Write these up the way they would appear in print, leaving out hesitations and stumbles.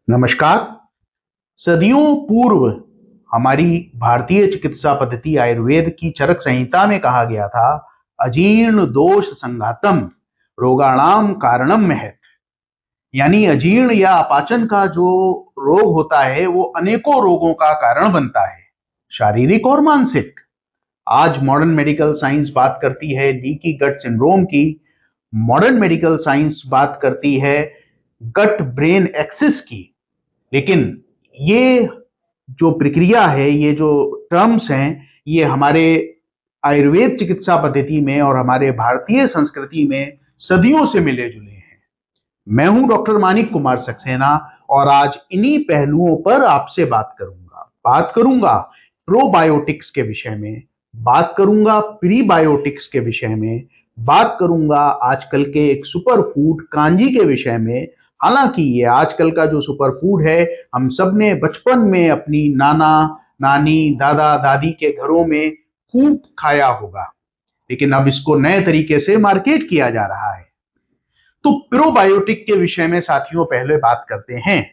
नमस्कार। सदियों पूर्व हमारी भारतीय चिकित्सा पद्धति आयुर्वेद की चरक संहिता में कहा गया था, अजीर्ण दोष संघातम रोगाणाम कारणम महत्। यानी अजीर्ण या अपाचन का जो रोग होता है वो अनेकों रोगों का कारण बनता है, शारीरिक और मानसिक। आज मॉडर्न मेडिकल साइंस बात करती है लीकी गट सिंड्रोम की। मॉडर्न मेडिकल साइंस बात करती है गट ब्रेन एक्सिस की। लेकिन ये जो प्रक्रिया है, ये जो टर्म्स हैं, ये हमारे आयुर्वेद चिकित्सा पद्धति में और हमारे भारतीय संस्कृति में सदियों से मिले जुले हैं। मैं हूं डॉक्टर मानिक कुमार सक्सेना और आज इन्हीं पहलुओं पर आपसे बात करूंगा प्रोबायोटिक्स के विषय में, बात करूंगा प्रीबायोटिक्स के विषय में, बात करूंगा आजकल के एक सुपर फूड कांजी के विषय में। हालांकि ये आजकल का जो सुपर फूड है, हम सब ने बचपन में अपनी नाना नानी दादा दादी के घरों में खूब खाया होगा, लेकिन अब इसको नए तरीके से मार्केट किया जा रहा है। तो प्रोबायोटिक के विषय में साथियों पहले बात करते हैं।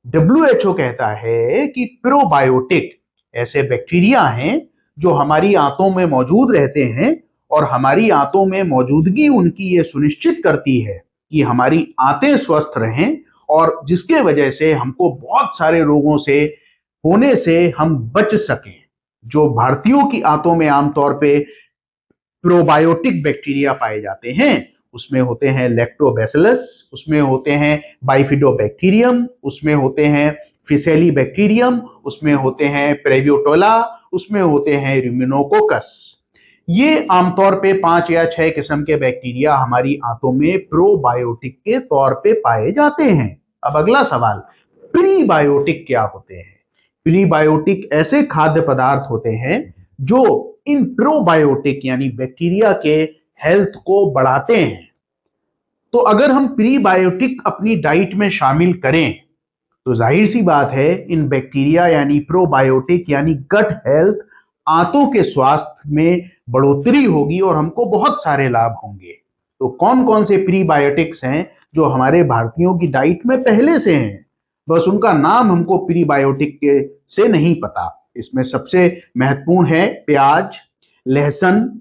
डब्ल्यूएचओ कहता है कि प्रोबायोटिक ऐसे बैक्टीरिया हैं जो हमारी आंतों में मौजूद रहते हैं और हमारी आंतों में मौजूदगी उनकी ये सुनिश्चित करती है कि हमारी आंतें स्वस्थ रहें और जिसके वजह से हमको बहुत सारे रोगों से होने से हम बच सकें। जो भारतीयों की आंतों में आमतौर पे प्रोबायोटिक बैक्टीरिया पाए जाते हैं, उसमें होते हैं लैक्टोबैसिलस, उसमें होते हैं बाइफिडोबैक्टीरियम, उसमें होते हैं फिसेली बैक्टीरियम, उसमें होते हैं प्रेवियोटोला, उसमें होते हैं र्यूमिनोकोकस। ये आमतौर पे 5 या 6 किस्म के बैक्टीरिया हमारी आंतों में प्रोबायोटिक के तौर पे पाए जाते हैं। अब अगला सवाल, प्रीबायोटिक क्या होते हैं? प्रीबायोटिक ऐसे खाद्य पदार्थ होते हैं जो इन प्रोबायोटिक यानी बैक्टीरिया के हेल्थ को बढ़ाते हैं। तो अगर हम प्रीबायोटिक अपनी डाइट में शामिल करें तो जाहिर सी बात है इन बैक्टीरिया यानी प्रोबायोटिक यानी गट हेल्थ, आंतों के स्वास्थ्य में बढ़ोतरी होगी और हमको बहुत सारे लाभ होंगे। तो कौन कौन से प्रीबायोटिक्स हैं जो हमारे भारतीयों की डाइट में पहले से हैं, बस उनका नाम हमको प्रीबायोटिक के से नहीं पता। इसमें सबसे महत्वपूर्ण है प्याज, लहसुन,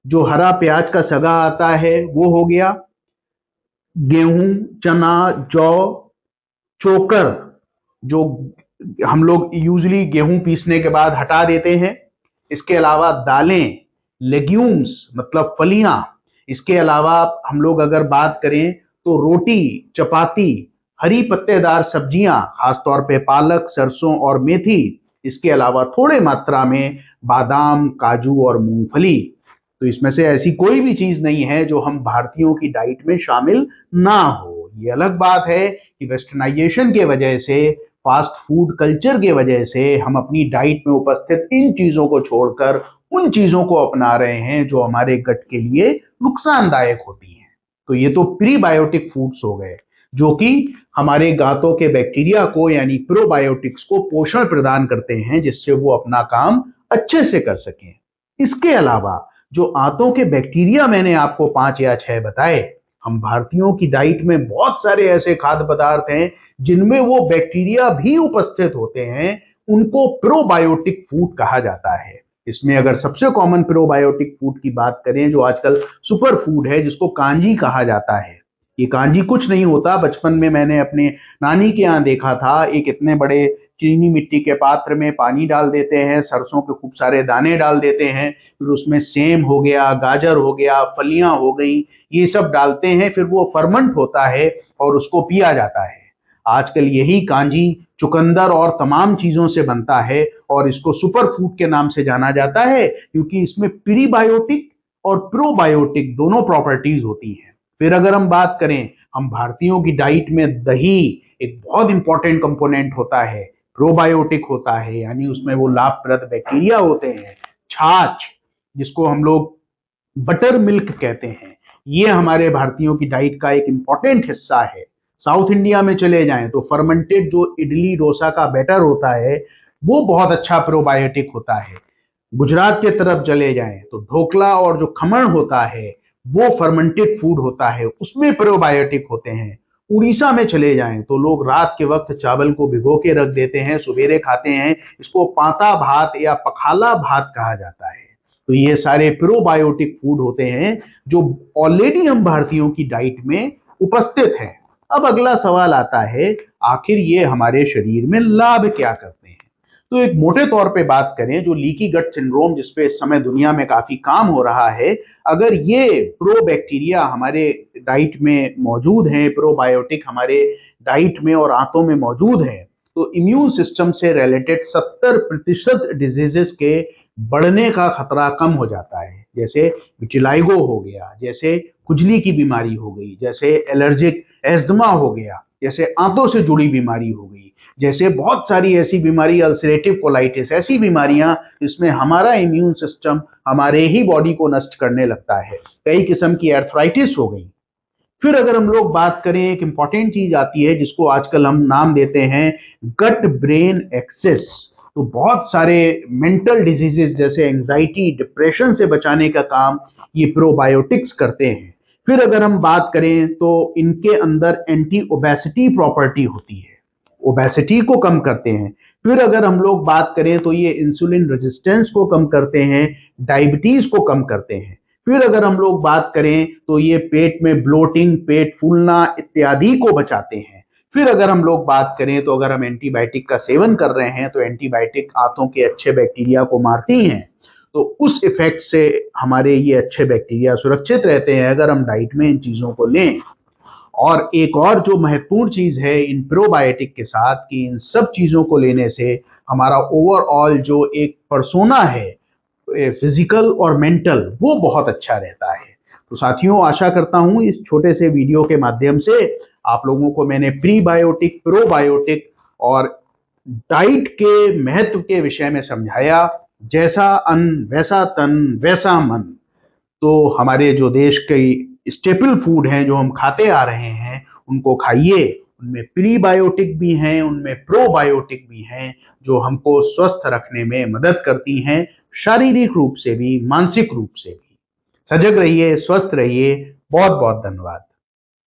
जो हरा प्याज का सगा आता है वो हो गया, गेहूं, चना, जौ, चोकर जो हम लोग यूजली गेहूं पीसने के बाद हटा देते हैं। इसके अलावा दालें, लेग्यूम्स मतलब फलियां। इसके अलावा हम लोग अगर बात करें तो रोटी, चपाती, हरी पत्तेदार सब्जियां, खासतौर पे पालक, सरसों और मेथी। इसके अलावा थोड़े मात्रा में बादाम, काजू और मूंगफली। तो इसमें से ऐसी कोई भी चीज नहीं है जो हम भारतीयों की डाइट में शामिल ना हो। ये अलग बात है कि वेस्टर्नाइजेशन के वजह से, फास्ट फूड कल्चर के वजह से हम अपनी डाइट में उपस्थित इन चीजों को छोड़कर उन चीजों को अपना रहे हैं जो हमारे गट के लिए नुकसानदायक होती हैं। तो ये तो प्रीबायोटिक फूड्स हो गए जो कि हमारे गांतों के बैक्टीरिया को यानी प्रोबायोटिक्स को पोषण प्रदान करते हैं जिससे वो अपना काम अच्छे से कर सकें। इसके अलावा जो आंतों के बैक्टीरिया मैंने आपको 5 या 6 बताए, हम भारतीयों की डाइट में बहुत सारे ऐसे खाद्य पदार्थ हैं जिनमें वो बैक्टीरिया भी उपस्थित होते हैं, उनको प्रोबायोटिक फूड कहा जाता है। इसमें अगर सबसे कॉमन प्रोबायोटिक फूड की बात करें जो आजकल सुपर फूड है, जिसको कांजी कहा जाता है। ये कांजी कुछ नहीं होता, बचपन में मैंने अपने नानी के यहाँ देखा था। एक इतने बड़े चीनी मिट्टी के पात्र में पानी डाल देते हैं, सरसों के खूब सारे दाने डाल देते हैं, फिर उसमें सेम हो गया, गाजर हो गया, फलियां हो गई, ये सब डालते हैं, फिर वो फर्मेंट होता है और उसको पिया जाता है। आजकल यही कांजी चुकंदर और तमाम चीजों से बनता है और इसको सुपर फूड के नाम से जाना जाता है क्योंकि इसमें प्रीबायोटिक और प्रोबायोटिक दोनों प्रॉपर्टीज होती हैं। फिर अगर हम बात करें, हम भारतीयों की डाइट में दही एक बहुत इंपॉर्टेंट कंपोनेंट होता है, प्रोबायोटिक होता है, यानी उसमें वो लाभप्रद बैक्टीरिया होते हैं। छाछ, जिसको हम लोग बटर मिल्क कहते हैं, ये हमारे भारतीयों की डाइट का एक इंपॉर्टेंट हिस्सा है। साउथ इंडिया में चले जाएं तो फर्मेंटेड जो इडली डोसा का बैटर होता है वो बहुत अच्छा प्रोबायोटिक होता है। गुजरात के तरफ चले जाएं तो ढोकला और जो खमण होता है वो फर्मेंटेड फूड होता है, उसमें प्रोबायोटिक होते हैं। उड़ीसा में चले जाएं तो लोग रात के वक्त चावल को भिगो के रख देते हैं, सवेरे खाते हैं। इसको पांता भात या पखाला भात कहा जाता है। तो ये सारे प्रोबायोटिक फूड होते हैं जो ऑलरेडी हम भारतीयों की डाइट में उपस्थित हैं। अब अगला सवाल आता है, आखिर ये हमारे शरीर में लाभ क्या करते हैं? तो एक मोटे तौर पे बात करें, जो लीकी गट सिंड्रोम जिसपे इस समय दुनिया में काफी काम हो रहा है, अगर ये प्रोबैक्टीरिया हमारे डाइट में मौजूद हैं, प्रोबायोटिक हमारे डाइट में और आंतों में मौजूद हैं, तो इम्यून सिस्टम से रिलेटेड 70% डिजीजेस के बढ़ने का खतरा कम हो जाता है। जैसे विटिलाइगो हो गया, जैसे खुजली की बीमारी हो गई, जैसे एलर्जिक एस्थमा हो गया, जैसे आंतों से जुड़ी बीमारी हो गई, जैसे बहुत सारी ऐसी बीमारी, अल्सरेटिव कोलाइटिस, ऐसी बीमारियां जिसमें हमारा इम्यून सिस्टम हमारे ही बॉडी को नष्ट करने लगता है। कई किस्म की आर्थराइटिस हो गई। फिर अगर हम लोग बात करें, एक इंपॉर्टेंट चीज आती है जिसको आजकल हम नाम देते हैं गट ब्रेन एक्सेस। तो बहुत सारे मेंटल डिजीजेस जैसे एंजाइटी, डिप्रेशन से बचाने का काम ये प्रोबायोटिक्स करते हैं। फिर अगर हम बात करें तो इनके अंदर एंटी ओबेसिटी प्रॉपर्टी होती है, ओबेसिटी को कम करते हैं। फिर अगर हम लोग बात करें तो ये इंसुलिन रेजिस्टेंस को कम करते हैं, डायबिटीज को कम करते हैं। फिर अगर हम लोग बात करें तो ये पेट में ब्लोटिंग, पेट फूलना इत्यादि को बचाते हैं। फिर अगर हम लोग बात करें तो अगर हम एंटीबायोटिक का सेवन कर रहे हैं तो एंटीबायोटिक आंतों के अच्छे बैक्टीरिया को मारती हैं, तो उस इफेक्ट से हमारे ये अच्छे बैक्टीरिया सुरक्षित रहते हैं अगर हम डाइट में इन चीजों को लें। और एक और जो महत्वपूर्ण चीज है इन प्रोबायोटिक के साथ, कि इन सब चीजों को लेने से हमारा ओवरऑल जो एक पर्सोना है, फिजिकल और मेंटल, वो बहुत अच्छा रहता है। तो साथियों, आशा करता हूं इस छोटे से वीडियो के माध्यम से आप लोगों को मैंने प्रीबायोटिक, प्रोबायोटिक और डाइट के महत्व के विषय में समझाया। जैसा अन्न वैसा तन वैसा मन। तो हमारे जो देश के स्टेपल फूड हैं जो हम खाते आ रहे हैं, उनको खाइए। उनमें प्रीबायोटिक भी हैं, उनमें प्रोबायोटिक भी हैं, जो हमको स्वस्थ रखने में मदद करती हैं, शारीरिक रूप से भी, मानसिक रूप से भी। सजग रहिए, स्वस्थ रहिए। बहुत बहुत धन्यवाद।